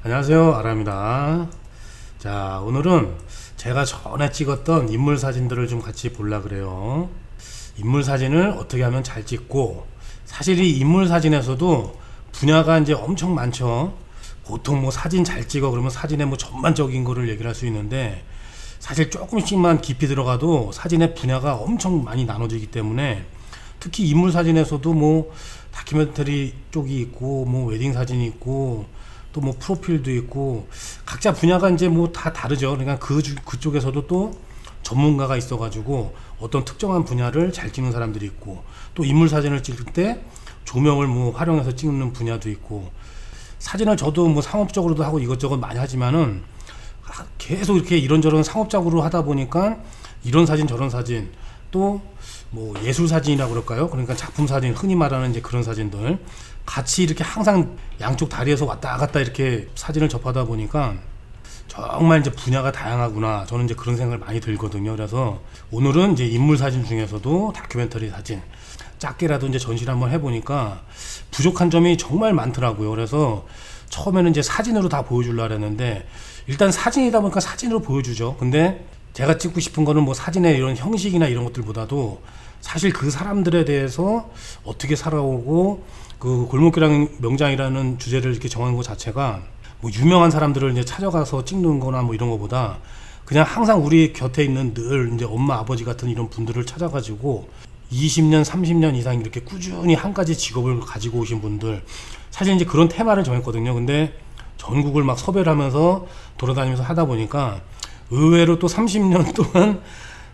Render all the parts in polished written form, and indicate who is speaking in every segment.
Speaker 1: 안녕하세요, 아람입니다. 자, 오늘은 제가 전에 찍었던 인물 사진들을 좀 같이 보려 그래요. 인물 사진을 어떻게 하면 잘 찍고, 사실 이 인물 사진에서도 분야가 이제 엄청 많죠. 보통 뭐 사진 잘 찍어 그러면 사진의 뭐 전반적인 거를 얘기를 할 수 있는데, 사실 조금씩만 깊이 들어가도 사진의 분야가 엄청 많이 나눠지기 때문에, 특히 인물 사진에서도 뭐 다큐멘터리 쪽이 있고, 뭐 웨딩 사진이 있고, 또 뭐 프로필도 있고, 각자 분야가 이제 뭐 다 다르죠. 그러니까 그쪽에서도 또 전문가가 있어가지고 어떤 특정한 분야를 잘 찍는 사람들이 있고, 또 인물 사진을 찍을 때 조명을 뭐 활용해서 찍는 분야도 있고, 사진을 저도 뭐 상업적으로도 하고 이것저것 많이 하지만은 계속 이렇게 이런저런 상업적으로 하다 보니까 이런 사진 저런 사진, 또 뭐 예술 사진이라고 그럴까요? 그러니까 작품 사진, 흔히 말하는 이제 그런 사진들 같이 이렇게 항상 양쪽 다리에서 왔다 갔다 이렇게 사진을 접하다 보니까 정말 이제 분야가 다양하구나, 저는 이제 그런 생각을 많이 들거든요. 그래서 오늘은 이제 인물 사진 중에서도 다큐멘터리 사진 작게라도 이제 전시를 한번 해보니까 부족한 점이 정말 많더라고요. 그래서 처음에는 이제 사진으로 다 보여주려고 했는데, 일단 사진이다 보니까 사진으로 보여주죠. 근데 제가 찍고 싶은 거는 뭐 사진의 이런 형식이나 이런 것들보다도 사실 그 사람들에 대해서 어떻게 살아오고, 그 골목길 명장이라는 주제를 이렇게 정한 것 자체가 뭐 유명한 사람들을 이제 찾아가서 찍는 거나 뭐 이런 거보다 그냥 항상 우리 곁에 있는 늘 이제 엄마 아버지 같은 이런 분들을 찾아가지고 20년 30년 이상 이렇게 꾸준히 한 가지 직업을 가지고 오신 분들, 사실 이제 그런 테마를 정했거든요. 근데 전국을 막 섭외를 하면서 돌아다니면서 하다 보니까 의외로 또 30년 동안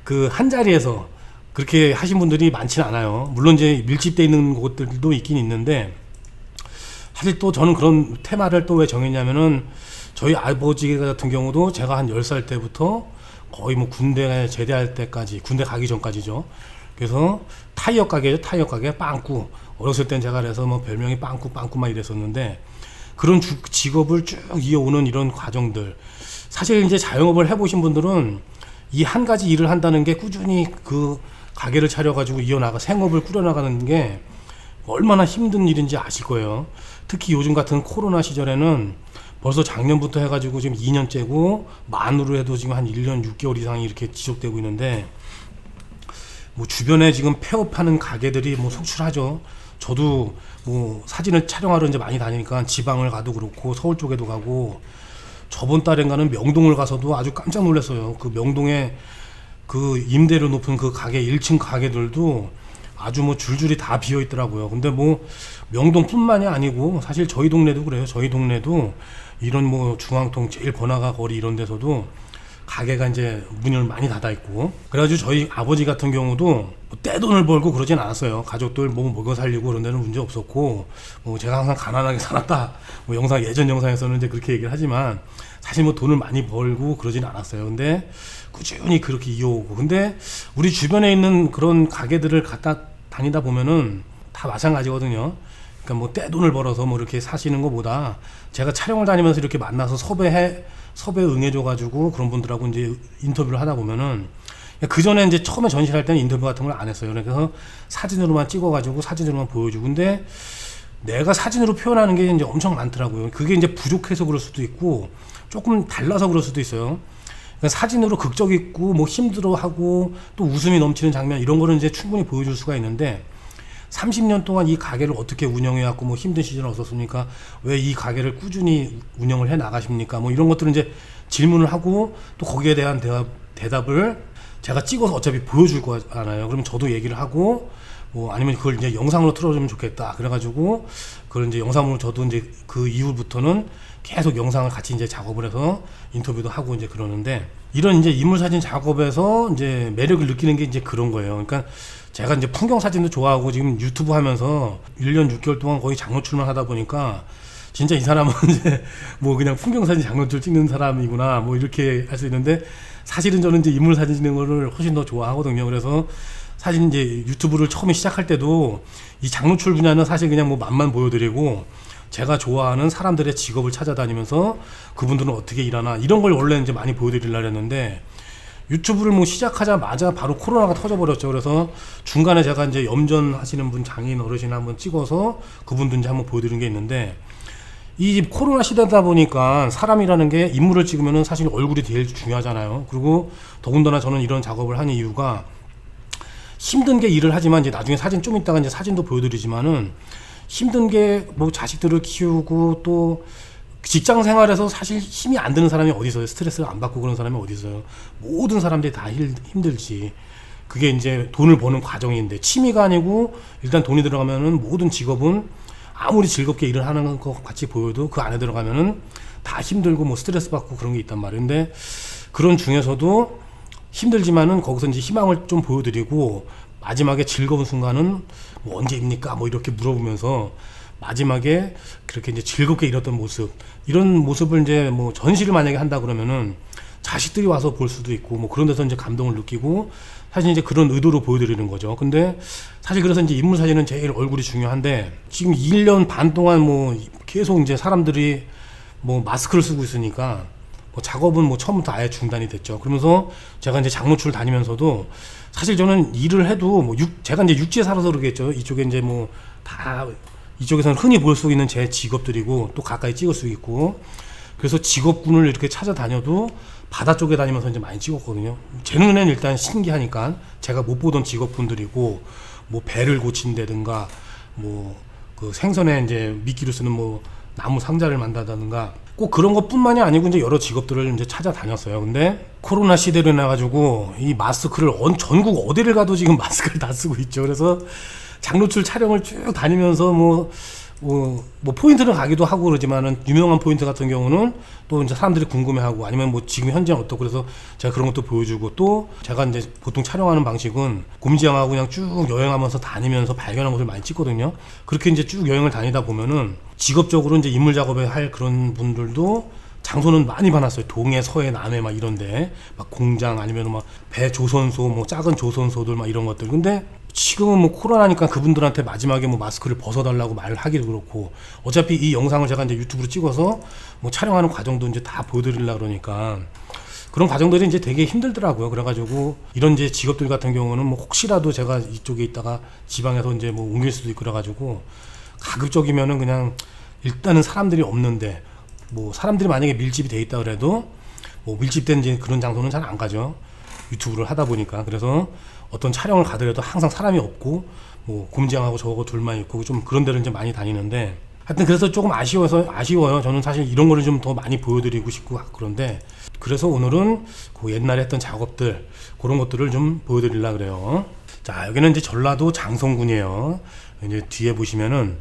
Speaker 1: 그 한 자리에서 그렇게 하신 분들이 많지는 않아요. 물론 이제 밀집되어 있는 곳들도 있긴 있는데, 사실 또 저는 그런 테마를 또 왜 정했냐면은, 저희 아버지 같은 경우도 제가 한 10살 때부터 거의 뭐 군대 제대할 때까지, 군대 가기 전까지죠. 그래서 타이어 가게죠. 타이어 가게 빵꾸. 어렸을 땐 제가 그래서 뭐 별명이 빵꾸만 이랬었는데, 그런 직업을 쭉 이어오는 이런 과정들, 사실 이제 자영업을 해보신 분들은 이 한 가지 일을 한다는 게, 꾸준히 그 가게를 차려가지고 생업을 꾸려나가는 게 얼마나 힘든 일인지 아실 거예요. 특히 요즘 같은 코로나 시절에는 벌써 작년부터 해가지고 지금 2년째고, 만으로 해도 지금 한 1년 6개월 이상이 이렇게 지속되고 있는데, 뭐 주변에 지금 폐업하는 가게들이 뭐 속출하죠. 저도 뭐 사진을 촬영하러 이제 많이 다니니까 지방을 가도 그렇고 서울 쪽에도 가고, 저번 달엔가는 명동을 가서도 아주 깜짝 놀랐어요. 그 명동에 그 임대료 높은 그 가게 1층 가게들도 아주 뭐 줄줄이 다 비어 있더라고요. 근데 뭐 명동뿐만이 아니고 사실 저희 동네도 그래요. 저희 동네도 이런 뭐 중앙동 제일 번화가 거리 이런 데서도 가게가 이제 문을 많이 닫아 있고, 그래가지고 저희 아버지 같은 경우도 뭐 떼돈을 벌고 그러진 않았어요. 가족들 뭐 먹여 살리고 그런 데는 문제 없었고, 뭐 제가 항상 가난하게 살았다, 뭐 예전 영상에서는 이제 그렇게 얘기를 하지만, 사실 뭐 돈을 많이 벌고 그러진 않았어요. 근데 꾸준히 그렇게 이어오고, 근데 우리 주변에 있는 그런 가게들을 갔다 다니다 보면은 다 마찬가지거든요. 그러니까 뭐 떼돈을 벌어서 뭐 이렇게 사시는 것보다, 제가 촬영을 다니면서 이렇게 만나서 섭외 응해줘가지고 그런 분들하고 이제 인터뷰를 하다 보면은, 그 전에 이제 처음에 전시를 할 때는 인터뷰 같은 걸 안 했어요. 그래서 사진으로만 찍어가지고 사진으로만 보여주고, 근데 내가 사진으로 표현하는 게 이제 엄청 많더라고요. 그게 이제 부족해서 그럴 수도 있고, 조금 달라서 그럴 수도 있어요. 그러니까 사진으로 극적 있고 뭐 힘들어하고 또 웃음이 넘치는 장면, 이런 거는 이제 충분히 보여줄 수가 있는데, 30년 동안 이 가게를 어떻게 운영해왔고 뭐 힘든 시절을 없었습니까? 왜 이 가게를 꾸준히 운영을 해 나가십니까? 뭐 이런 것들은 이제 질문을 하고, 또 거기에 대한 대답을 제가 찍어서 어차피 보여줄 거잖아요. 그러면 저도 얘기를 하고, 뭐 아니면 그걸 이제 영상으로 틀어주면 좋겠다, 그래가지고 그걸 이제 영상으로 저도 이제 그 이후부터는 계속 영상을 같이 이제 작업을 해서 인터뷰도 하고 이제 그러는데, 이런 이제 인물 사진 작업에서 이제 매력을 느끼는 게 이제 그런 거예요. 그러니까 제가 이제 풍경 사진도 좋아하고 지금 유튜브 하면서 1년 6개월 동안 거의 장노출만 하다 보니까, 진짜 이 사람은 이제 뭐 그냥 풍경 사진 장노출 찍는 사람이구나, 뭐 이렇게 할 수 있는데, 사실은 저는 이제 인물 사진 찍는 거를 훨씬 더 좋아하거든요. 그래서 사실 이제 유튜브를 처음에 시작할 때도 이 장노출 분야는 사실 그냥 뭐 맛만 보여드리고, 제가 좋아하는 사람들의 직업을 찾아다니면서 그분들은 어떻게 일하나, 이런 걸 원래 이제 많이 보여드리려고 했는데, 유튜브를 뭐 시작하자마자 바로 코로나가 터져버렸죠. 그래서 중간에 제가 이제 염전 하시는 분, 장인 어르신 한번 찍어서 그분들 이제 한번 보여드린 게 있는데, 이 코로나 시대다 보니까 사람이라는 게 인물을 찍으면은 사실 얼굴이 제일 중요하잖아요. 그리고 더군다나 저는 이런 작업을 하는 이유가 힘든 게 일을 하지만 이제 나중에 사진 좀 이따가 이제 사진도 보여드리지만은 힘든 게 뭐 자식들을 키우고 또 직장 생활에서 사실 힘이 안 드는 사람이 어디 있어요? 스트레스를 안 받고 그런 사람이 어디 있어요? 모든 사람들이 다 힘들지. 그게 이제 돈을 버는 과정인데 취미가 아니고 일단 돈이 들어가면은 모든 직업은 아무리 즐겁게 일을 하는 것 같이 보여도 그 안에 들어가면은 다 힘들고 뭐 스트레스 받고 그런 게 있단 말이에요. 근데 그런 중에서도 힘들지만은 거기서 이제 희망을 좀 보여드리고 마지막에 즐거운 순간은 뭐 언제입니까? 뭐 이렇게 물어보면서 마지막에 그렇게 이제 즐겁게 일었던 모습, 이런 모습을 이제 뭐 전시를 만약에 한다 그러면은 자식들이 와서 볼 수도 있고 뭐 그런 데서 이제 감동을 느끼고 사실 이제 그런 의도로 보여드리는 거죠. 근데 사실 그래서 이제 인물 사진은 제일 얼굴이 중요한데 지금 1년 반 동안 뭐 계속 이제 사람들이 뭐 마스크를 쓰고 있으니까 뭐 작업은 뭐 처음부터 아예 중단이 됐죠. 그러면서 제가 이제 장노출 다니면서도 사실 저는 일을 해도 뭐 제가 이제 육지에 살아서 그러겠죠. 이쪽에 이제 뭐 다 이쪽에서는 흔히 볼 수 있는 제 직업들이고 또 가까이 찍을 수 있고 그래서 직업군을 이렇게 찾아다녀도 바다 쪽에 다니면서 이제 많이 찍었거든요. 제 눈에는 일단 신기하니까 제가 못 보던 직업군들이고 뭐 배를 고친다든가 뭐 그 생선에 이제 미끼로 쓰는 뭐 나무 상자를 만든다든가 꼭 그런 것뿐만이 아니고 이제 여러 직업들을 이제 찾아다녔어요. 근데 코로나 시대로 나가지고 이 마스크를 전국 어디를 가도 지금 마스크를 다 쓰고 있죠. 그래서 장노출 촬영을 쭉 다니면서 뭐 포인트를 가기도 하고 그러지만은 유명한 포인트 같은 경우는 또 이제 사람들이 궁금해하고 아니면 뭐 지금 현재 어떻고 그래서 제가 그런 것도 보여주고 또 제가 이제 보통 촬영하는 방식은 곰지양하고 그냥 쭉 여행하면서 다니면서 발견한 것을 많이 찍거든요. 그렇게 이제 쭉 여행을 다니다 보면은 직업적으로 이제 인물 작업에 할 그런 분들도 장소는 많이 많았어요. 동해, 서해, 남해 막 이런데 막 공장 아니면 막 배 조선소 뭐 작은 조선소들 막 이런 것들. 근데 지금은 뭐 코로나니까 그분들한테 마지막에 뭐 마스크를 벗어달라고 말을 하기도 그렇고 어차피 이 영상을 제가 이제 유튜브로 찍어서 뭐 촬영하는 과정도 이제 다 보여드리려고 그러니까 그런 과정들이 이제 되게 힘들더라고요. 그래가지고 이런 이제 직업들 같은 경우는 뭐 혹시라도 제가 이쪽에 있다가 지방에서 이제 뭐 옮길 수도 있고 그래가지고 가급적이면은 그냥 일단은 사람들이 없는데 뭐 사람들이 만약에 밀집이 돼 있다 그래도 뭐 밀집된 이제 그런 장소는 잘 안 가죠. 유튜브를 하다 보니까. 그래서 어떤 촬영을 가더라도 항상 사람이 없고 뭐 곰지양하고 저하고 둘만 있고 좀 그런 데를 이제 많이 다니는데 하여튼 그래서 조금 아쉬워요. 저는 사실 이런 거를 좀 더 많이 보여드리고 싶고 그런데 그래서 오늘은 그 옛날에 했던 작업들 그런 것들을 좀 보여드리려고 그래요. 자, 여기는 이제 전라도 장성군이에요. 이제 뒤에 보시면은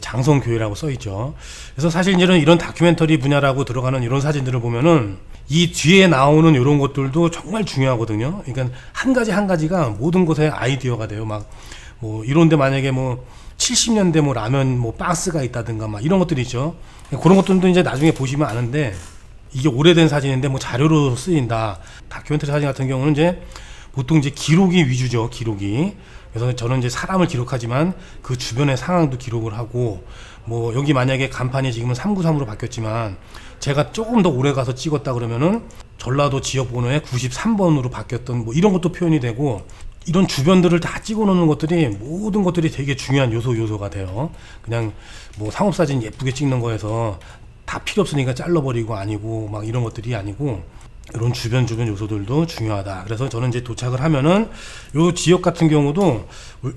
Speaker 1: 장성교회라고 써 있죠. 그래서 사실 이제는 이런 다큐멘터리 분야라고 들어가는 이런 사진들을 보면은 이 뒤에 나오는 이런 것들도 정말 중요하거든요. 그러니까 한 가지 한 가지가 모든 것의 아이디어가 돼요. 막 뭐 이런데 만약에 뭐 70년대 뭐 라면 뭐 박스가 있다든가 막 이런 것들이 있죠. 그런 것들도 이제 나중에 보시면 아는데 이게 오래된 사진인데 뭐 자료로 쓰인다. 다큐멘터리 사진 같은 경우는 이제 보통 이제 기록이 위주죠. 기록이. 그래서 저는 이제 사람을 기록하지만 그 주변의 상황도 기록을 하고 뭐 여기 만약에 간판이 지금은 393으로 바뀌었지만 제가 조금 더 오래 가서 찍었다 그러면은 전라도 지역 번호에 93번으로 바뀌었던 뭐 이런 것도 표현이 되고 이런 주변들을 다 찍어 놓는 것들이 모든 것들이 되게 중요한 요소가 돼요. 그냥 뭐 상업사진 예쁘게 찍는 거에서 다 필요 없으니까 잘라버리고 아니고 막 이런 것들이 아니고 이런 주변 요소들도 중요하다. 그래서 저는 이제 도착을 하면은 요 지역 같은 경우도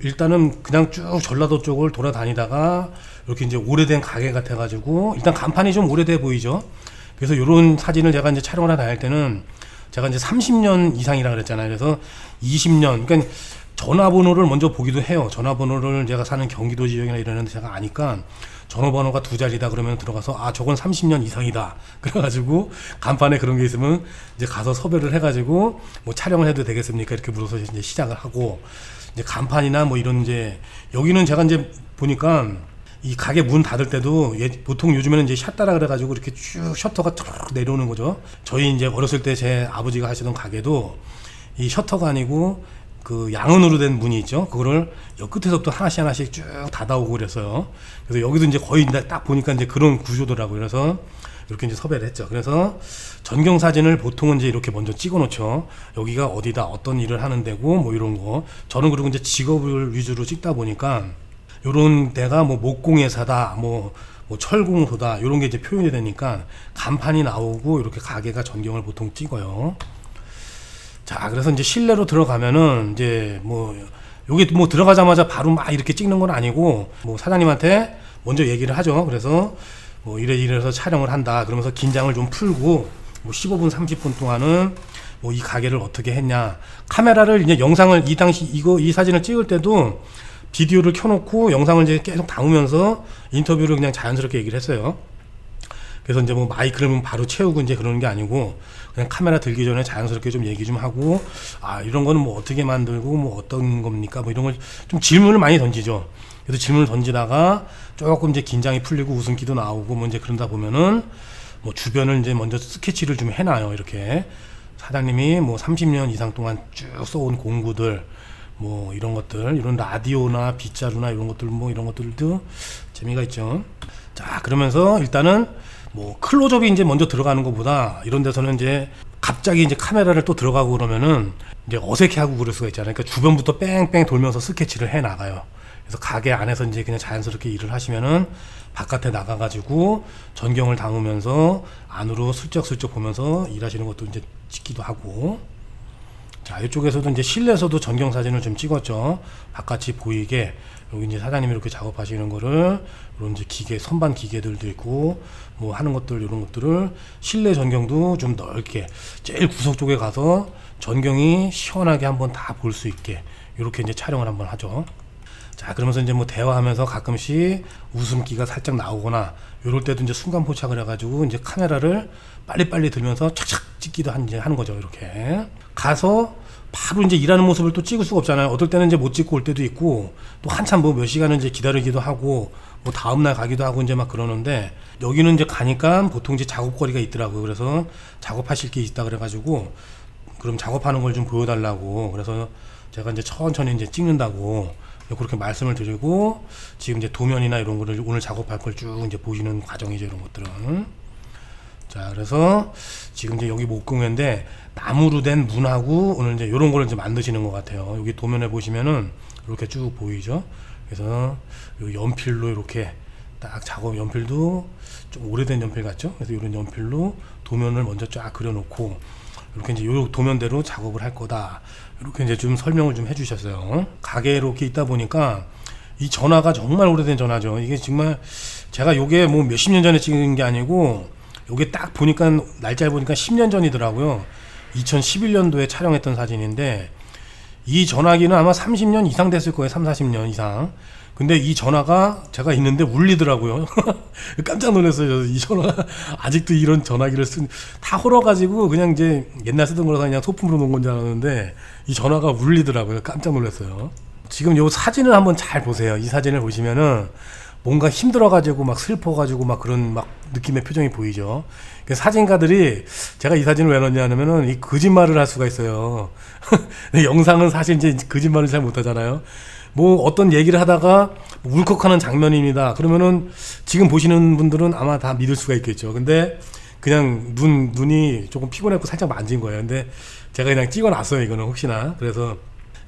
Speaker 1: 일단은 그냥 쭉 전라도 쪽을 돌아다니다가 이렇게 이제 오래된 가게 같아가지고 일단 간판이 좀 오래돼 보이죠. 그래서 요런 사진을 제가 이제 촬영을 하다 할 때는 제가 이제 30년 이상이라 그랬잖아요. 그래서 20년, 그러니까 전화번호를 먼저 보기도 해요. 전화번호를 제가 사는 경기도 지역이나 이러는데 제가 아니까 전화번호가 두 자리다 그러면 들어가서 아 저건 30년 이상이다. 그래가지고 간판에 그런 게 있으면 이제 가서 섭외를 해가지고 뭐 촬영을 해도 되겠습니까? 이렇게 물어서 이제 시작을 하고 이제 간판이나 뭐 이런 이제 여기는 제가 이제 보니까 이 가게 문 닫을 때도 보통 요즘에는 이제 샷다라 그래가지고 이렇게 쭉 셔터가 쭉 내려오는 거죠. 저희 이제 어렸을 때 제 아버지가 하시던 가게도 이 셔터가 아니고 그 양은으로 된 문이 있죠. 그거를 여 끝에서부터 하나씩 쭉 닫아오고 그랬어요. 그래서 여기도 이제 거의 딱 보니까 이제 그런 구조더라고요. 그래서 이렇게 이제 섭외를 했죠. 그래서 전경 사진을 보통은 이제 이렇게 먼저 찍어 놓죠. 여기가 어디다 어떤 일을 하는 데고 뭐 이런 거. 저는 그리고 이제 직업을 위주로 찍다 보니까 요런 데가 뭐 목공예사다, 뭐 뭐 철공소다 이런 게 이제 표현이 되니까 간판이 나오고 이렇게 가게가 전경을 보통 찍어요. 자, 그래서 이제 실내로 들어가면은 이제 뭐 여기 뭐 들어가자마자 바로 막 이렇게 찍는 건 아니고 뭐 사장님한테 먼저 얘기를 하죠. 그래서 뭐 이래서 촬영을 한다. 그러면서 긴장을 좀 풀고 뭐 15분 30분 동안은 뭐 이 가게를 어떻게 했냐. 카메라를 이제 영상을 이 당시 이 사진을 찍을 때도 비디오를 켜놓고 영상을 이제 계속 담으면서 인터뷰를 그냥 자연스럽게 얘기를 했어요. 그래서 이제 뭐 마이크를 바로 채우고 이제 그러는 게 아니고 그냥 카메라 들기 전에 자연스럽게 좀 얘기 좀 하고 이런 거는 뭐 어떻게 만들고 뭐 어떤 겁니까 뭐 이런 걸 좀 질문을 많이 던지죠. 그래서 질문을 던지다가 조금 이제 긴장이 풀리고 웃음기도 나오고 뭐 이제 그러다 보면은 뭐 주변을 이제 먼저 스케치를 좀 해놔요. 이렇게 사장님이 뭐 30년 이상 동안 쭉 써온 공구들 뭐 이런 것들, 이런 라디오나 빗자루나 이런 것들 뭐 이런 것들도 재미가 있죠. 자, 그러면서 일단은 뭐 클로즈업이 이제 먼저 들어가는 것보다 이런 데서는 이제 갑자기 이제 카메라를 또 들어가고 그러면은 이제 어색해하고 그럴 수가 있잖아요. 그러니까 주변부터 뺑뺑 돌면서 스케치를 해 나가요. 그래서 가게 안에서 이제 그냥 자연스럽게 일을 하시면은 바깥에 나가가지고 전경을 담으면서 안으로 슬쩍슬쩍 보면서 일하시는 것도 이제 찍기도 하고. 자, 이쪽에서도 이제 실내에서도 전경 사진을 좀 찍었죠. 바깥이 보이게. 여기 이제 사장님이 이렇게 작업하시는 거를, 이런 이제 기계, 선반 기계들도 있고, 뭐 하는 것들, 이런 것들을 실내 전경도 좀 넓게, 제일 구석 쪽에 가서 전경이 시원하게 한번 다 볼 수 있게, 이렇게 이제 촬영을 한번 하죠. 자, 그러면서 이제 뭐 대화하면서 가끔씩 웃음기가 살짝 나오거나, 이럴 때도 이제 순간 포착을 해가지고, 이제 카메라를 빨리빨리 들면서 착착 찍기도 하는 거죠. 이렇게. 가서 바로 이제 일하는 모습을 또 찍을 수가 없잖아요. 어떨 때는 이제 못 찍고 올 때도 있고, 또 한참 뭐 몇 시간을 이제 기다리기도 하고, 뭐 다음날 가기도 하고 이제 막 그러는데, 여기는 이제 가니까 보통 이제 작업거리가 있더라고요. 그래서 작업하실 게 있다 그래가지고, 그럼 작업하는 걸 좀 보여달라고. 그래서 제가 이제 천천히 이제 찍는다고 그렇게 말씀을 드리고, 지금 이제 도면이나 이런 거를 오늘 작업할 걸 쭉 이제 보시는 과정이죠. 이런 것들은. 자, 그래서 지금 이제 여기 목공인데 나무로 된 문하고 오늘 이제 이런 거를 이제 만드시는 것 같아요. 여기 도면에 보시면은 이렇게 쭉 보이죠. 그래서 요 연필로 이렇게 딱 작업, 연필도 좀 오래된 연필 같죠. 그래서 이런 연필로 도면을 먼저 쫙 그려놓고 이렇게 이제 요 도면대로 작업을 할 거다. 이렇게 이제 좀 설명을 좀 해주셨어요. 가게에 이렇게 있다 보니까 이 전화가 정말 오래된 전화죠. 이게 정말 제가 요게 뭐 몇십 년 전에 찍은 게 아니고, 요게 딱 보니까 날짜를 보니까 10년 전이더라고요. 2011년도에 촬영했던 사진인데, 이 전화기는 아마 30년 이상 됐을 거예요. 3, 40년 이상. 근데 이 전화가 제가 있는데 울리더라고요. 깜짝 놀랐어요. 이 전화 아직도 이런 전화기를 다 헐어가지고 그냥 이제 옛날 쓰던 거라서 그냥 소품으로 놓은 건 줄 알았는데 이 전화가 울리더라고요. 깜짝 놀랐어요. 지금 요 사진을 한번 잘 보세요. 이 사진을 보시면은 뭔가 힘들어가지고 막 슬퍼가지고 막 그런 막 느낌의 표정이 보이죠. 사진가들이 제가 이 사진을 왜 넣냐면은 이 거짓말을 할 수가 있어요. 영상은 사실 이제 거짓말을 잘 못하잖아요. 뭐 어떤 얘기를 하다가 울컥하는 장면입니다. 그러면은 지금 보시는 분들은 아마 다 믿을 수가 있겠죠. 근데 그냥 눈이 조금 피곤했고 살짝 만진 거예요. 근데 제가 그냥 찍어놨어요. 이거는 혹시나. 그래서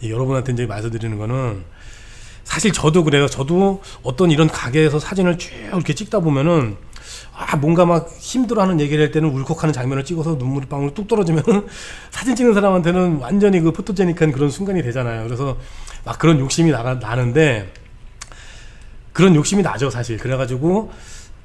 Speaker 1: 여러분한테 이제 말씀드리는 거는, 사실 저도 그래요. 저도 어떤 이런 가게에서 사진을 쭉 이렇게 찍다 보면은 뭔가 막 힘들어하는 얘기를 할 때는 울컥하는 장면을 찍어서 눈물이 방울 뚝 떨어지면은 사진 찍는 사람한테는 완전히 그 포토제닉한 그런 순간이 되잖아요. 그래서 막 그런 욕심이 나는데, 그런 욕심이 나죠 사실. 그래가지고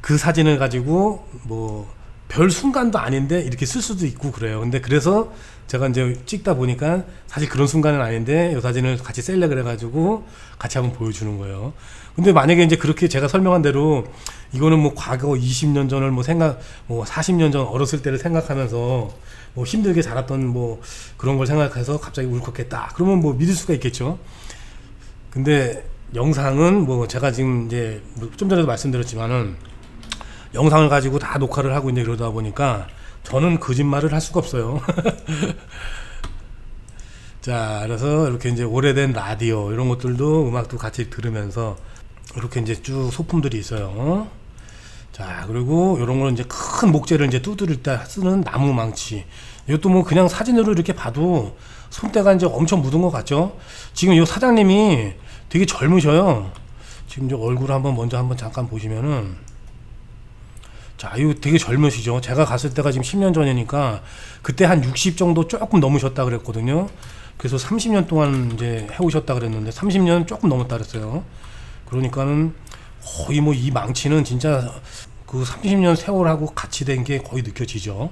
Speaker 1: 그 사진을 가지고 뭐 별 순간도 아닌데 이렇게 쓸 수도 있고 그래요. 근데 그래서 제가 이제 찍다 보니까 사실 그런 순간은 아닌데 이 사진을 같이 셀렉을 해가지고 같이 한번 보여주는 거예요. 근데 만약에 이제 그렇게 제가 설명한 대로 이거는 뭐 과거 20년 전을 뭐 40년 전 어렸을 때를 생각하면서 뭐 힘들게 자랐던 뭐 그런 걸 생각해서 갑자기 울컥했다. 그러면 뭐 믿을 수가 있겠죠. 근데 영상은 뭐 제가 지금 이제 좀 전에도 말씀드렸지만은 영상을 가지고 다 녹화를 하고 이제 그러다 보니까 저는 거짓말을 할 수가 없어요. 자, 그래서 이렇게 이제 오래된 라디오 이런 것들도 음악도 같이 들으면서 이렇게 이제 쭉 소품들이 있어요. 자, 그리고 이런 거는 이제 큰 목재를 이제 두드릴 때 쓰는 나무 망치. 이것도 뭐 그냥 사진으로 이렇게 봐도 손때가 이제 엄청 묻은 것 같죠? 지금 이 사장님이 되게 젊으셔요. 지금 이제 얼굴을 먼저 한번 잠깐 보시면은, 자, 이거 되게 젊으시죠? 제가 갔을 때가 지금 10년 전이니까 그때 한 60 정도 조금 넘으셨다 그랬거든요. 그래서 30년 동안 이제 해오셨다 그랬는데 30년 조금 넘었다 그랬어요. 그러니까는 거의 뭐 이 망치는 진짜 그 30년 세월하고 같이 된 게 거의 느껴지죠.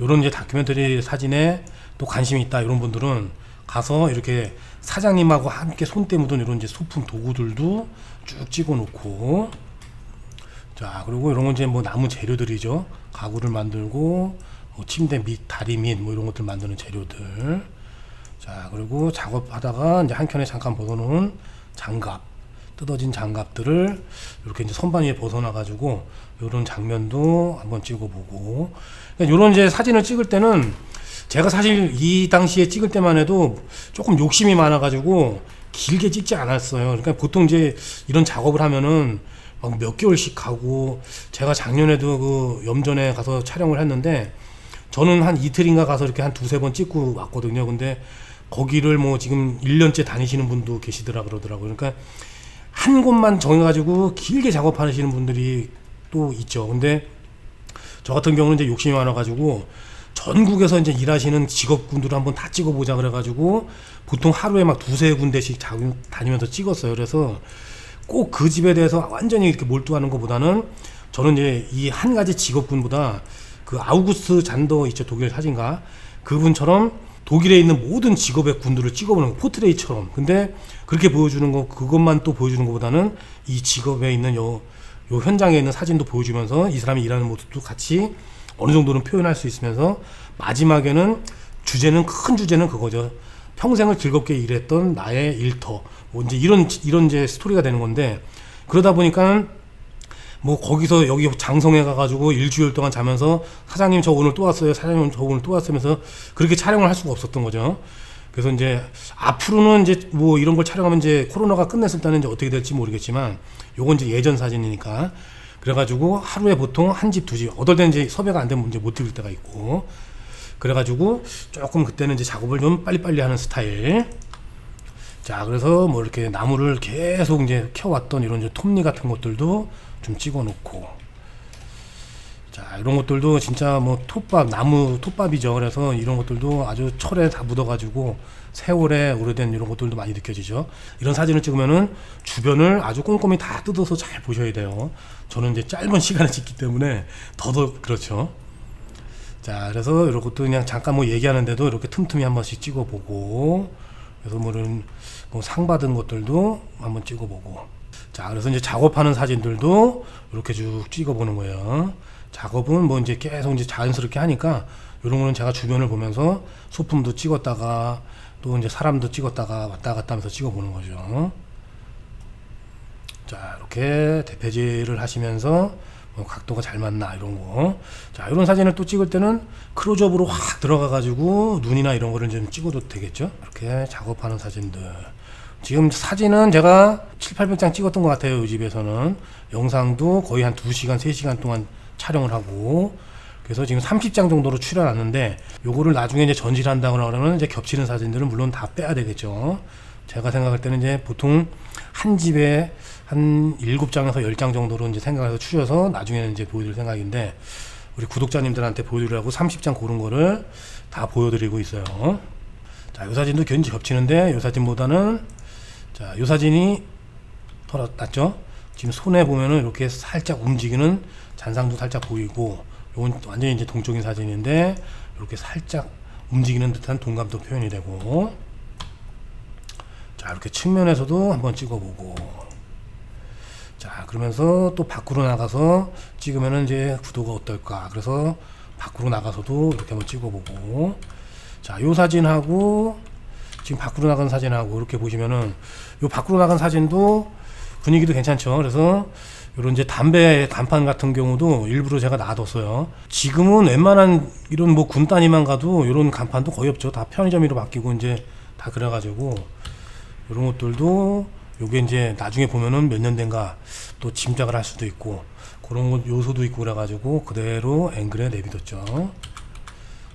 Speaker 1: 요런 이제 다큐멘터리 사진에 또 관심이 있다 이런 분들은 가서 이렇게 사장님하고 함께 손때 묻은 이런 이제 소품 도구들도 쭉 찍어 놓고, 자, 그리고 이런 건 이제 뭐 나무 재료들이죠. 가구를 만들고 뭐 침대 밑, 다리 밑 뭐 이런 것들 만드는 재료들. 자, 그리고 작업하다가 이제 한켠에 잠깐 벗어놓은 장갑, 뜯어진 장갑들을 이렇게 이제 선반 위에 벗어나 가지고 이런 장면도 한번 찍어보고. 그러니까 이런 이제 사진을 찍을 때는 제가 사실 이 당시에 찍을 때만 해도 조금 욕심이 많아가지고 길게 찍지 않았어요. 그러니까 보통 이제 이런 작업을 하면은 막 몇 개월씩 하고, 제가 작년에도 그 염전에 가서 촬영을 했는데 저는 한 이틀인가 가서 이렇게 한 두세 번 찍고 왔거든요. 근데 거기를 뭐 지금 1년째 다니시는 분도 계시더라 그러더라고요. 그러니까 한 곳만 정해가지고 길게 작업하시는 분들이 또 있죠. 근데 저 같은 경우는 이제 욕심이 많아가지고 전국에서 이제 일하시는 직업군들을 한번 다 찍어보자 그래가지고 보통 하루에 막 두세 군데씩 다니면서 찍었어요. 그래서 꼭 그 집에 대해서 완전히 이렇게 몰두하는 것보다는 저는 이제 이 한 가지 직업군보다 그 아우구스트 잔더 있죠, 독일 사진가, 그분처럼 독일에 있는 모든 직업의 군들을 찍어보는 거, 포트레이처럼. 근데 그렇게 보여주는 거, 그것만 또 보여주는 것보다는 이 직업에 있는 요 현장에 있는 사진도 보여주면서 이 사람이 일하는 모습도 같이 어느 정도는 표현할 수 있으면서 마지막에는 큰 주제는 그거죠. 평생을 즐겁게 일했던 나의 일터. 뭐 이제 이런 이제 스토리가 되는 건데, 그러다 보니까 뭐 거기서 여기 장성에 가가지고 일주일 동안 자면서 사장님 저 오늘 또 왔어요, 사장님 저 오늘 또 왔으면서 그렇게 촬영을 할 수가 없었던 거죠. 그래서 이제 앞으로는 이제 뭐 이런 걸 촬영하면 이제 코로나가 끝냈을 때는 이제 어떻게 될지 모르겠지만, 요건 이제 예전 사진이니까 그래가지고 하루에 보통 한 집, 두 집, 어떨 때는 이제 섭외가 안 되면 이제 못 찍을 때가 있고, 그래가지고 조금 그때는 이제 작업을 좀 빨리빨리 하는 스타일. 자, 그래서 뭐 이렇게 나무를 계속 이제 켜왔던 이런 이제 톱니 같은 것들도 좀 찍어 놓고, 자, 이런 것들도 진짜 뭐 나무 톱밥이죠. 그래서 이런 것들도 아주 철에 다 묻어가지고 세월에 오래된 이런 것들도 많이 느껴지죠. 이런 사진을 찍으면은 주변을 아주 꼼꼼히 다 뜯어서 잘 보셔야 돼요. 저는 이제 짧은 시간에 찍기 때문에 더더욱 그렇죠. 자, 그래서 이런 것도 그냥 잠깐 뭐 얘기하는데도 이렇게 틈틈이 한 번씩 찍어보고, 그래서 뭐 상 받은 것들도 한번 찍어보고. 자, 그래서 이제 작업하는 사진들도 이렇게 쭉 찍어보는 거예요. 작업은 뭐 이제 계속 이제 자연스럽게 하니까 이런 거는 제가 주변을 보면서 소품도 찍었다가 또 이제 사람도 찍었다가 왔다 갔다 하면서 찍어보는 거죠. 자, 이렇게 대패질을 하시면서 뭐 각도가 잘 맞나 이런 거. 자, 이런 사진을 또 찍을 때는 클로즈업으로 확 들어가 가지고 눈이나 이런 거를 좀 찍어도 되겠죠. 이렇게 작업하는 사진들. 지금 사진은 제가 700~800장 찍었던 것 같아요. 이 집에서는. 영상도 거의 한 2시간 3시간 동안 촬영을 하고, 그래서 지금 30장 정도로 출연하는데, 요거를 나중에 이제 전시한다고 그러면 이제 겹치는 사진들은 물론 다 빼야 되겠죠. 제가 생각할 때는 이제 보통 한 집에 한 7장에서 10장 정도로 이제 생각해서 추려서 나중에는 이제 보여드릴 생각인데, 우리 구독자님들한테 보여드리려고 30장 고른 거를 다 보여드리고 있어요. 자, 요 사진도 견지 겹치는데, 요 사진보다는, 자, 요 사진이 더 낫죠? 지금 손에 보면은 이렇게 살짝 움직이는 잔상도 살짝 보이고, 요건 완전히 이제 동적인 사진인데, 이렇게 살짝 움직이는 듯한 동감도 표현이 되고, 자, 이렇게 측면에서도 한번 찍어보고, 자, 그러면서 또 밖으로 나가서 찍으면은 이제 구도가 어떨까. 그래서 밖으로 나가서도 이렇게 한번 찍어보고, 자, 요 사진하고 지금 밖으로 나간 사진하고 이렇게 보시면은 요 밖으로 나간 사진도 분위기도 괜찮죠. 그래서 요런 이제 담배 간판 같은 경우도 일부러 제가 놔뒀어요. 지금은 웬만한 이런 뭐 군단위만 가도 요런 간판도 거의 없죠. 다 편의점으로 바뀌고 이제 다 그래가지고 요런 것들도 요게 이제 나중에 보면은 몇 년 된가 또 짐작을 할 수도 있고 그런 것 요소도 있고 그래가지고 그대로 앵글에 내비뒀죠.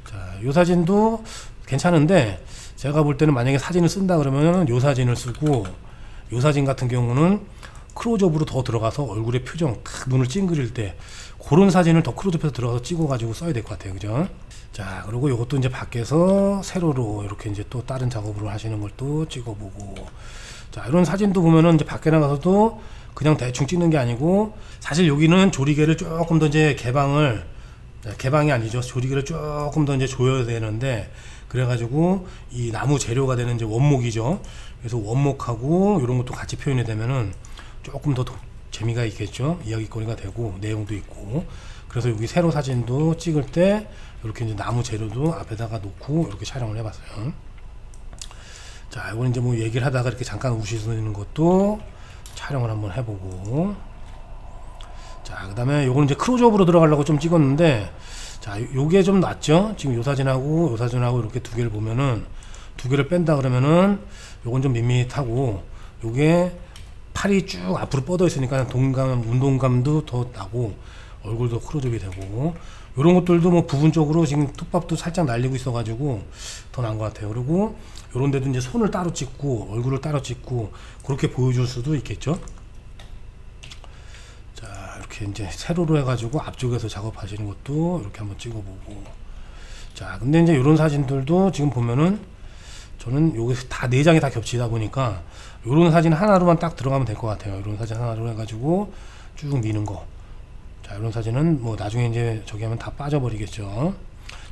Speaker 1: 자, 요 사진도 괜찮은데 제가 볼 때는 만약에 사진을 쓴다 그러면 요 사진을 쓰고, 요 사진 같은 경우는 클로즈업으로 더 들어가서 얼굴의 표정 딱 눈을 찡그릴 때 그런 사진을 더 클로즈업해서 들어가서 찍어가지고 써야 될 것 같아요. 그죠? 자, 그리고 이것도 이제 밖에서 세로로 이렇게 이제 또 다른 작업으로 하시는 걸 또 찍어보고. 자, 이런 사진도 보면은 이제 밖에 나가서도 그냥 대충 찍는 게 아니고, 사실 여기는 조리개를 조금 더 이제 개방이 아니죠. 조리개를 조금 더 이제 조여야 되는데, 그래가지고 이 나무 재료가 되는 이제 원목이죠. 그래서 원목하고 이런 것도 같이 표현이 되면은 조금 더 재미가 있겠죠. 이야기거리가 되고 내용도 있고. 그래서 여기 세로 사진도 찍을 때 이렇게 이제 나무 재료도 앞에다가 놓고 이렇게 촬영을 해봤어요. 자, 이건 이제 뭐 얘기를 하다가 이렇게 잠깐 웃으시는 것도 촬영을 한번 해보고. 자, 그 다음에 요건 이제 클로즈업으로 들어가려고 좀 찍었는데, 자, 요게 좀 낫죠? 지금 요 사진하고 요 사진하고 이렇게 두 개를 보면은, 두 개를 뺀다 그러면은 요건 좀 밋밋하고, 요게 팔이 쭉 앞으로 뻗어 있으니까 운동감도 더 나고, 얼굴도 클로즈업이 되고, 요런 것들도 뭐 부분적으로 지금 톱밥도 살짝 날리고 있어가지고 더 나은 것 같아요. 그리고 요런 데도 이제 손을 따로 찍고, 얼굴을 따로 찍고, 그렇게 보여줄 수도 있겠죠? 이렇게 이제 세로로 해가지고 앞쪽에서 작업하시는 것도 이렇게 한번 찍어보고. 자, 근데 이제 이런 사진들도 지금 보면은 저는 여기 다 4장이 다 겹치다 보니까 이런 사진 하나로만 딱 들어가면 될 것 같아요. 이런 사진 하나로 해가지고 쭉 미는 거. 자, 이런 사진은 뭐 나중에 이제 저기 하면 다 빠져버리겠죠.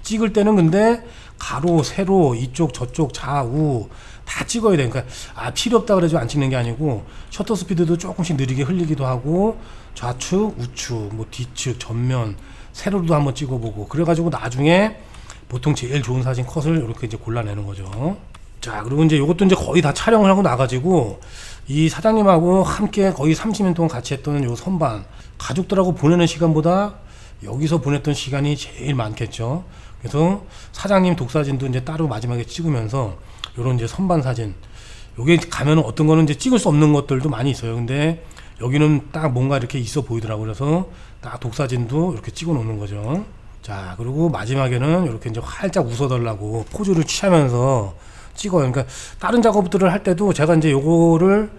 Speaker 1: 찍을 때는 근데 가로, 세로, 이쪽, 저쪽, 좌우 다 찍어야 돼. 그러니까 필요 없다 그래서 안 찍는 게 아니고, 셔터 스피드도 조금씩 느리게 흘리기도 하고, 좌측, 우측, 뭐 뒤측, 전면, 세로도 한번 찍어보고, 그래가지고 나중에 보통 제일 좋은 사진 컷을 이렇게 이제 골라내는 거죠. 자, 그리고 이제 이것도 이제 거의 다 촬영을 하고 나가지고 이 사장님하고 함께 거의 30년 동안 같이 했던 요 선반, 가족들하고 보내는 시간보다 여기서 보냈던 시간이 제일 많겠죠. 그래서 사장님 독사진도 이제 따로 마지막에 찍으면서 요런 이제 선반 사진, 요게 가면 어떤 거는 이제 찍을 수 없는 것들도 많이 있어요. 근데 여기는 딱 뭔가 이렇게 있어 보이더라고요. 그래서 딱 독사진도 이렇게 찍어 놓는 거죠. 자, 그리고 마지막에는 이렇게 이제 활짝 웃어달라고 포즈를 취하면서 찍어요. 그러니까 다른 작업들을 할 때도 제가 이제 요거를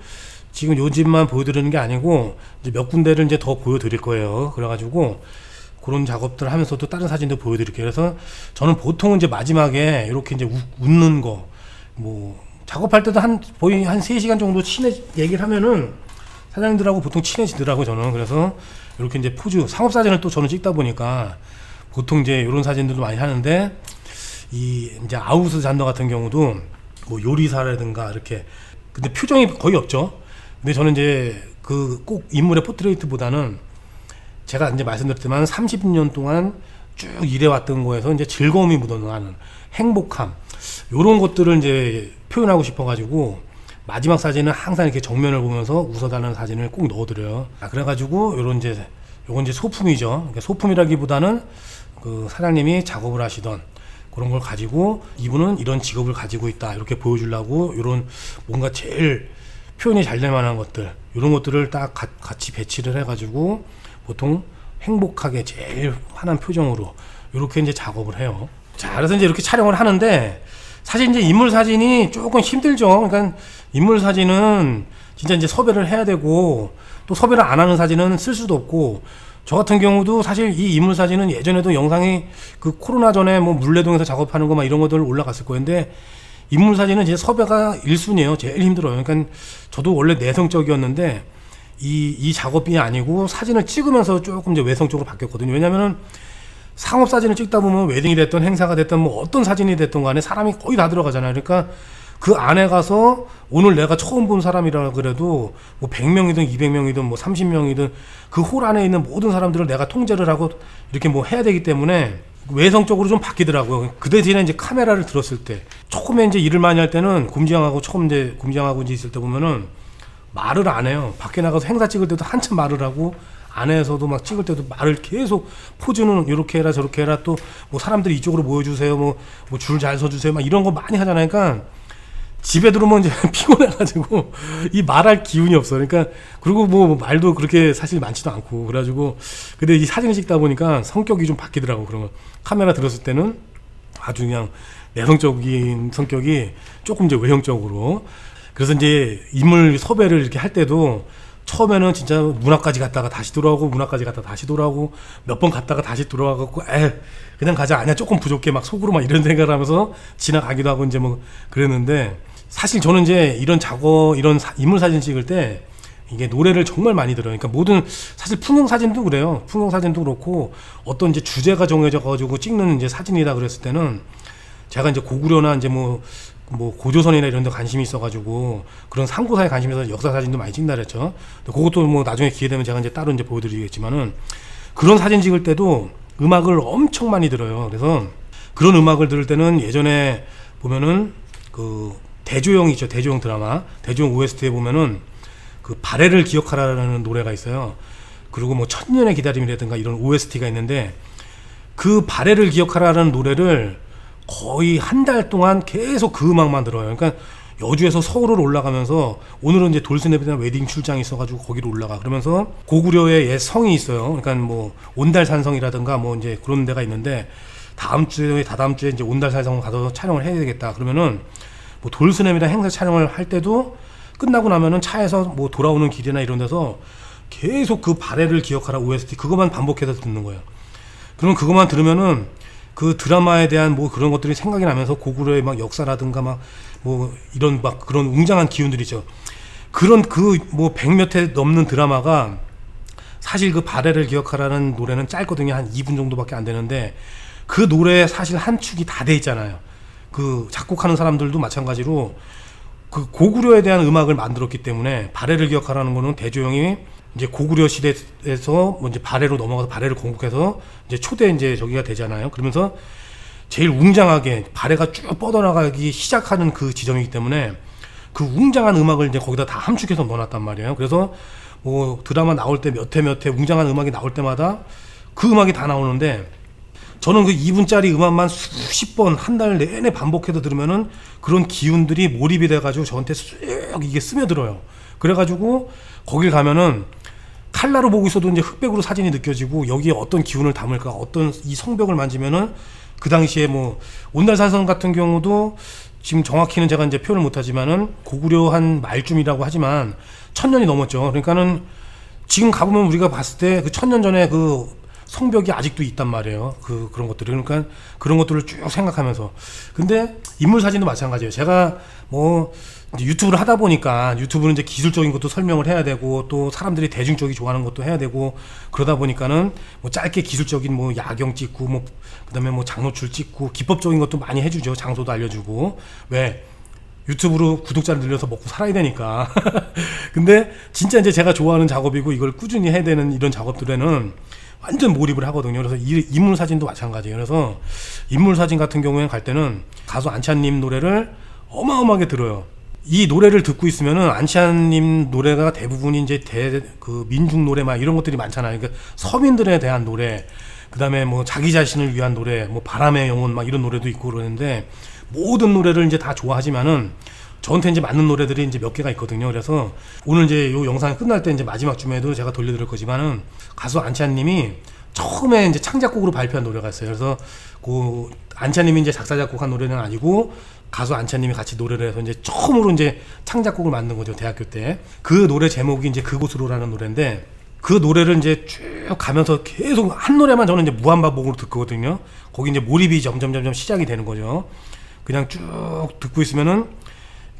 Speaker 1: 지금 요 집만 보여드리는 게 아니고 이제 몇 군데를 이제 더 보여드릴 거예요. 그래가지고 그런 작업들 하면서도 다른 사진도 보여드릴게요. 그래서 저는 보통 이제 마지막에 이렇게 이제 웃는 거, 뭐 작업할 때도 거의 한 3시간 정도 얘기를 하면은 사장님들하고 보통 친해지더라고요, 저는. 그래서 이렇게 이제 포즈, 상업사진을 또 저는 찍다 보니까 보통 이제 이런 사진들도 많이 하는데, 이제 아우스 잔더 같은 경우도 뭐 요리사라든가 이렇게, 근데 표정이 거의 없죠. 근데 저는 이제 그 꼭 인물의 포트레이트보다는 제가 이제 말씀드렸지만 30년 동안 쭉 일해왔던 거에서 이제 즐거움이 묻어나는 행복함, 요런 것들을 이제 표현하고 싶어가지고 마지막 사진은 항상 이렇게 정면을 보면서 웃어달라는 사진을 꼭 넣어드려요. 그래가지고 요건 이제 소품이죠. 그러니까 소품이라기보다는 그 사장님이 작업을 하시던 그런 걸 가지고 이분은 이런 직업을 가지고 있다 이렇게 보여주려고 요런 뭔가 제일 표현이 잘 될 만한 것들, 이런 것들을 딱 같이 배치를 해가지고 보통 행복하게 제일 환한 표정으로 이렇게 이제 작업을 해요. 자, 그래서 이제 이렇게 촬영을 하는데 사실 이제 인물 사진이 조금 힘들죠. 그러니까 인물 사진은 진짜 이제 섭외를 해야 되고, 또 섭외를 안 하는 사진은 쓸 수도 없고, 저 같은 경우도 사실 이 인물 사진은 예전에도 영상이 그 코로나 전에 뭐 물레동에서 작업하는 거 막 이런 것들 올라갔을 거예요. 근데 인물 사진은 이제 섭외가 1순위예요. 제일 힘들어요. 그러니까 저도 원래 내성적이었는데 이 작업이 아니고 사진을 찍으면서 조금 이제 외성적으로 바뀌었거든요. 왜냐면은 상업 사진을 찍다 보면 웨딩이 됐던 행사가 됐던 뭐 어떤 사진이 됐던 간에 사람이 거의 다 들어가잖아요. 그러니까 그 안에 가서 오늘 내가 처음 본 사람이라 그래도 뭐 100명이든 200명이든 뭐 30명이든 그 홀 안에 있는 모든 사람들을 내가 통제를 하고 이렇게 뭐 해야 되기 때문에 외성적으로 좀 바뀌더라고요. 그 대신에 이제 카메라를 들었을 때, 처음에 이제 일을 많이 할 때는 곰지양하고 이제 있을 때 보면은 말을 안 해요. 밖에 나가서 행사 찍을 때도 한참 말을 하고, 안에서도 막 찍을 때도 말을 계속, 포즈는 이렇게 해라 저렇게 해라, 또 뭐 사람들이 이쪽으로 모여주세요, 뭐 줄 잘 서주세요, 막 이런 거 많이 하잖아요. 그러니까 집에 들어오면 이제 피곤해가지고 이 말할 기운이 없어. 그러니까 그리고 뭐 말도 그렇게 사실 많지도 않고 그래가지고, 근데 이 사진을 찍다 보니까 성격이 좀 바뀌더라고. 그러면 카메라 들었을 때는 아주 그냥 내성적인 성격이 조금 이제 외형적으로. 그래서 이제 인물 섭외를 이렇게 할 때도 처음에는 진짜 문학까지 갔다가 다시 돌아오고 문학까지 갔다가 다시 돌아오고 몇 번 갔다가 다시 돌아와갖고 그냥 가자 아니야 조금 부족해 막 속으로 막 이런 생각을 하면서 지나가기도 하고 이제 뭐 그랬는데 사실 저는 이제 이런 인물 사진 찍을 때 이게 노래를 정말 많이 들어요. 그러니까 모든 사실 풍경 사진도 그래요. 풍경 사진도 그렇고 어떤 이제 주제가 정해져 가지고 찍는 이제 사진이다 그랬을 때는 제가 이제 고구려나 이제 뭐 고조선이나 이런 데 관심이 있어가지고 그런 상고사에 관심이 있어서 역사 사진도 많이 찍는다 그랬죠. 그것도 뭐 나중에 기회 되면 제가 이제 따로 이제 보여드리겠지만은 그런 사진 찍을 때도 음악을 엄청 많이 들어요. 그래서 그런 음악을 들을 때는 예전에 보면은 그 대조영 있죠. 대조영 드라마. 대조영 OST에 보면은 그 발해를 기억하라라는 노래가 있어요. 그리고 뭐 천년의 기다림이라든가 이런 OST가 있는데 그 발해를 기억하라는 노래를 거의 한 달 동안 계속 그 음악만 들어요. 그러니까 여주에서 서울을 올라가면서 오늘은 이제 돌스냅이나 웨딩 출장이 있어가지고 거기로 올라가. 그러면서 고구려의 옛 성이 있어요. 그러니까 뭐 온달산성이라든가 뭐 이제 그런 데가 있는데 다다음 주에 이제 온달산성 가서 촬영을 해야 되겠다. 그러면은 뭐 돌스냅이나 행사 촬영을 할 때도 끝나고 나면은 차에서 뭐 돌아오는 길이나 이런 데서 계속 그 발해를 기억하라 OST 그것만 반복해서 듣는 거예요. 그럼 그것만 들으면은 그 드라마에 대한 뭐 그런 것들이 생각이 나면서 고구려의 막 역사라든가 막 뭐 이런 막 그런 웅장한 기운들이죠. 그런 그 뭐 100몇 회 넘는 드라마가 사실 그 발해를 기억하라는 노래는 짧거든요. 한 2분 정도밖에 안 되는데 그 노래에 사실 한 축이 다 돼 있잖아요. 그 작곡하는 사람들도 마찬가지로 그 고구려에 대한 음악을 만들었기 때문에 발해를 기억하라는 거는 대조영이 이제 고구려 시대에서 뭐 이제 발해로 넘어가서 발해를 공국해서 이제 초대 이제 저기가 되잖아요. 그러면서 제일 웅장하게 발해가 쭉 뻗어나가기 시작하는 그 지점이기 때문에 그 웅장한 음악을 이제 거기다 다 함축해서 넣어놨단 말이에요. 그래서 뭐 드라마 나올 때 몇 회 웅장한 음악이 나올 때마다 그 음악이 다 나오는데 저는 그 2분짜리 음악만 수십 번 한 달 내내 반복해서 들으면은 그런 기운들이 몰입이 돼가지고 저한테 쑥 이게 스며들어요. 그래가지고 거길 가면은 칼라로 보고 있어도 이제 흑백으로 사진이 느껴지고 여기에 어떤 기운을 담을까 어떤 이 성벽을 만지면은 그 당시에 뭐 온달산성 같은 경우도 지금 정확히는 제가 이제 표현을 못하지만은 고구려 한 말쯤이라고 하지만 1000년이 넘었죠. 그러니까는 지금 가보면 우리가 봤을 때 그 1000년 전에 그 성벽이 아직도 있단 말이에요. 그런 것들이. 그러니까 그런 것들을 쭉 생각하면서. 근데 인물 사진도 마찬가지예요. 제가 뭐 이제 유튜브를 하다 보니까 유튜브는 이제 기술적인 것도 설명을 해야 되고 또 사람들이 대중적이 좋아하는 것도 해야 되고 그러다 보니까는 뭐 짧게 기술적인 뭐 야경 찍고 뭐 그다음에 뭐 장노출 찍고 기법적인 것도 많이 해주죠. 장소도 알려주고. 왜? 유튜브로 구독자를 늘려서 먹고 살아야 되니까. 근데 진짜 이제 제가 좋아하는 작업이고 이걸 꾸준히 해야 되는 이런 작업들에는 완전 몰입을 하거든요. 그래서 인물 사진도 마찬가지예요. 그래서 인물 사진 같은 경우에는 갈 때는 가수 안치환님 노래를 어마어마하게 들어요. 이 노래를 듣고 있으면은 안치환님 노래가 대부분이 이제 그 민중 노래 막 이런 것들이 많잖아요. 그러니까 서민들에 대한 노래, 그 다음에 뭐 자기 자신을 위한 노래, 뭐 바람의 영혼 막 이런 노래도 있고 그러는데 모든 노래를 이제 다 좋아하지만은 저한테 이제 맞는 노래들이 이제 몇 개가 있거든요. 그래서 오늘 이제 요 영상이 끝날 때 이제 마지막 쯤에도 제가 돌려드릴 거지만은 가수 안치환님이 처음에 이제 창작곡으로 발표한 노래가 있어요. 그래서 그 안치환님이 이제 작사 작곡한 노래는 아니고 가수 안치환님이 같이 노래를 해서 이제 처음으로 이제 창작곡을 만든 거죠. 대학교 때. 그 노래 제목이 이제 그곳으로라는 노래인데 그 노래를 이제 쭉 가면서 계속 한 노래만 저는 이제 무한반복으로 듣거든요. 거기 이제 몰입이 점점 시작이 되는 거죠. 그냥 쭉 듣고 있으면은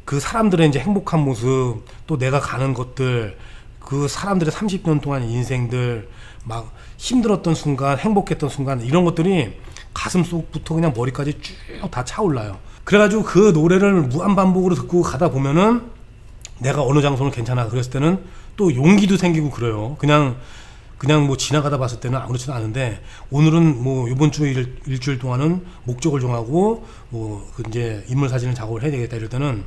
Speaker 1: 그 사람들의 이제 행복한 모습, 또 내가 가는 것들, 그 사람들의 30년 동안 인생들, 막 힘들었던 순간, 행복했던 순간, 이런 것들이 가슴 속부터 그냥 머리까지 쭉 다 차올라요. 그래가지고 그 노래를 무한반복으로 듣고 가다 보면은 내가 어느 장소는 괜찮아. 그랬을 때는 또 용기도 생기고 그래요. 그냥 뭐 지나가다 봤을 때는 아무렇지도 않은데 오늘은 뭐 이번 주 일주일 동안은 목적을 정하고 뭐 이제 인물 사진을 작업을 해야 되겠다 이럴 때는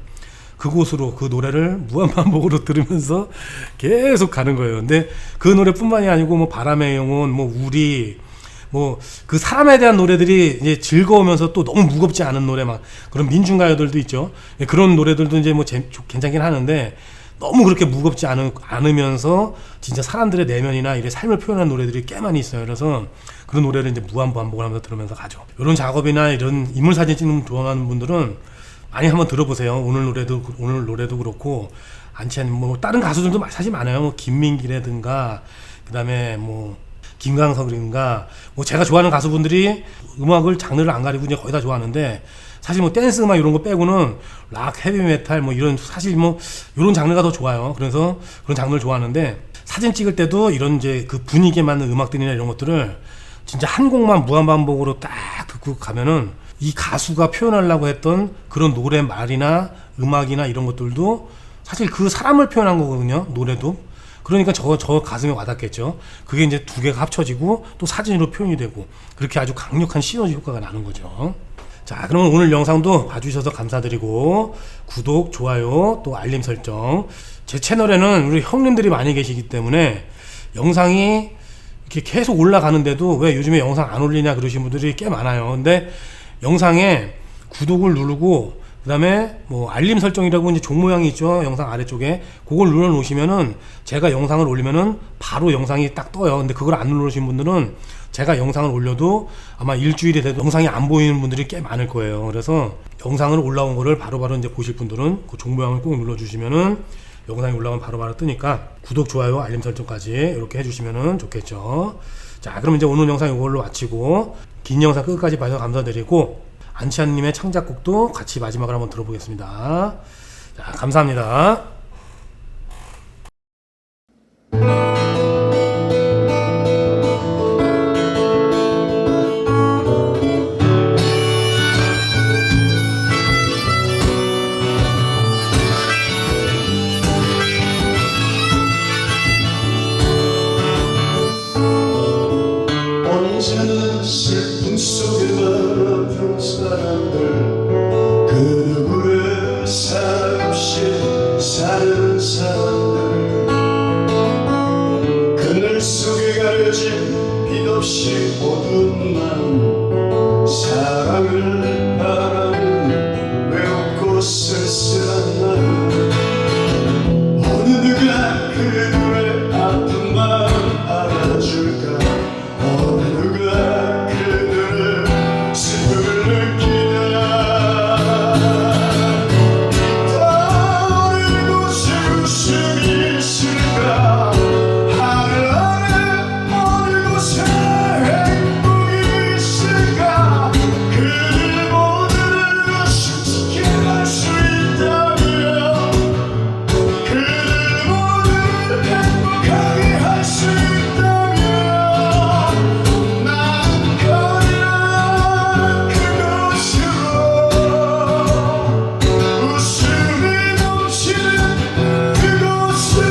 Speaker 1: 그곳으로 그 노래를 무한반복으로 들으면서 계속 가는 거예요. 근데 그 노래뿐만이 아니고 뭐 바람의 영혼, 뭐 우리, 뭐 그 사람에 대한 노래들이 이제 즐거우면서 또 너무 무겁지 않은 노래 막 그런 민중가요들도 있죠. 그런 노래들도 이제 뭐 괜찮긴 하는데 너무 그렇게 무겁지 않으면서 진짜 사람들의 내면이나 이런 삶을 표현하는 노래들이 꽤 많이 있어요. 그래서 그런 노래를 이제 무한반복을 하면서 들으면서 가죠. 이런 작업이나 이런 인물 사진 찍는 좋아하는 분들은 많이 한번 들어보세요. 오늘 노래도 그렇고 안치한 뭐 다른 가수들도 사실 많아요. 뭐 김민기라든가 그다음에 뭐 김광석이라든가 뭐 제가 좋아하는 가수분들이 음악을 장르를 안 가리고 이제 거의 다 좋아하는데 사실 뭐 댄스 음악 이런 거 빼고는 락, 헤비 메탈 뭐 이런 사실 뭐 이런 장르가 더 좋아요. 그래서 그런 장르를 좋아하는데 사진 찍을 때도 이런 이제 그 분위기에 맞는 음악들이나 이런 것들을 진짜 한 곡만 무한반복으로 딱 듣고 가면은 이 가수가 표현하려고 했던 그런 노래 말이나 음악이나 이런 것들도 사실 그 사람을 표현한 거거든요. 노래도. 그러니까 저 가슴에 와닿겠죠. 그게 이제 두 개가 합쳐지고 또 사진으로 표현이 되고 그렇게 아주 강력한 시너지 효과가 나는 거죠. 자, 그러면 오늘 영상도 봐주셔서 감사드리고 구독, 좋아요, 또 알림 설정. 제 채널에는 우리 형님들이 많이 계시기 때문에 영상이 이렇게 계속 올라가는데도 왜 요즘에 영상 안 올리냐 그러신 분들이 꽤 많아요. 근데 영상에 구독을 누르고 그 다음에 뭐 알림 설정이라고 이제 종 모양이 있죠. 영상 아래쪽에 그걸 눌러 놓으시면은 제가 영상을 올리면은 바로 영상이 딱 떠요. 근데 그걸 안 눌러 놓으신 분들은 제가 영상을 올려도 아마 일주일이 돼도 영상이 안 보이는 분들이 꽤 많을 거예요. 그래서 영상을 올라온 거를 바로바로 이제 보실 분들은 그 종 모양을 꼭 눌러 주시면은 영상이 올라오면 바로바로 뜨니까 구독, 좋아요, 알림 설정까지 이렇게 해주시면은 좋겠죠. 자, 그럼 이제 오늘 영상 이걸로 마치고 긴 영상 끝까지 봐주셔서 감사드리고 안치환님의 창작곡도 같이 마지막으로 한번 들어보겠습니다. 자, 감사합니다.
Speaker 2: 언제나 슬픔 속에 바라본 사람들 그 누구를 사랑 없이 사는 사람들 그늘 속에 가려진 빛 없이 어두운 마음 사랑을 바라는 외롭고 쓸쓸한 마음 어느 누가 그들의 아픈 마음 알아줄까 어느 누가 그들의 슬픔을 느끼나 떠오르는 곳에 웃음이 있을까 하늘 아래 어느 곳에 행복이 있을까 그들 모두를 솔직히 할 수 있다면 그들 모두를 행복하게 할 수 있다면 난 가리라 그곳으로 웃음이 넘치는 그곳으로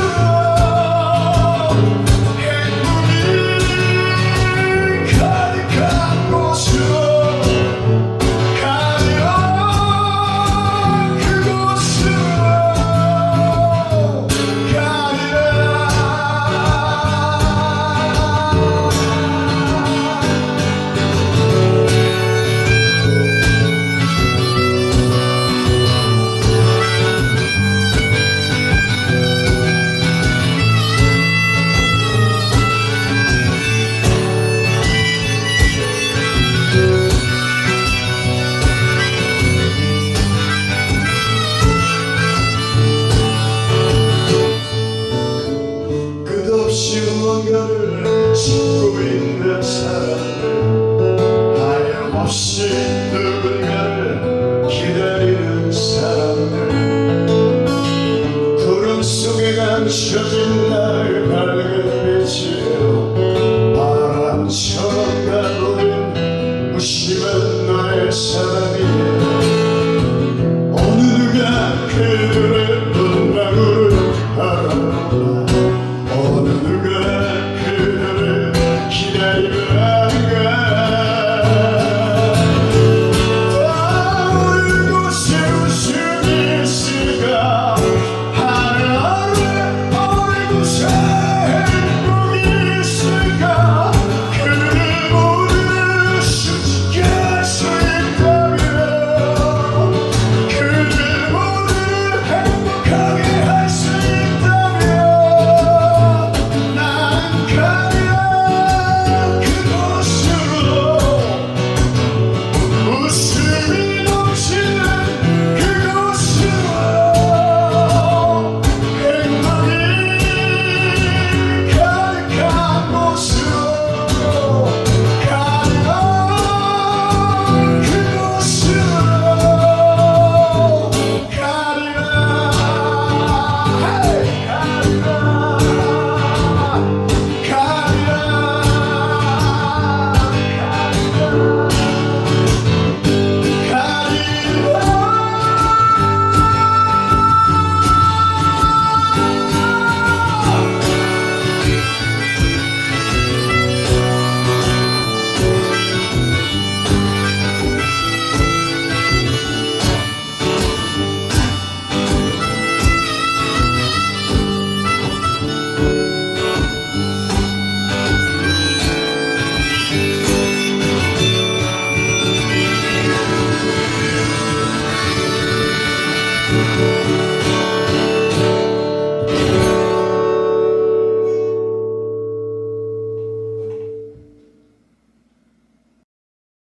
Speaker 2: 행복이 가득한 곳으로 가리라 그곳으로 끝없이 무언가를 짓고 있는 사람들 하염없이 누군가를 기다리는 사람들 구름 속에 감춰진 나를 밝은 빛이여 바람처럼 가보는 무심한 너의 사랑이여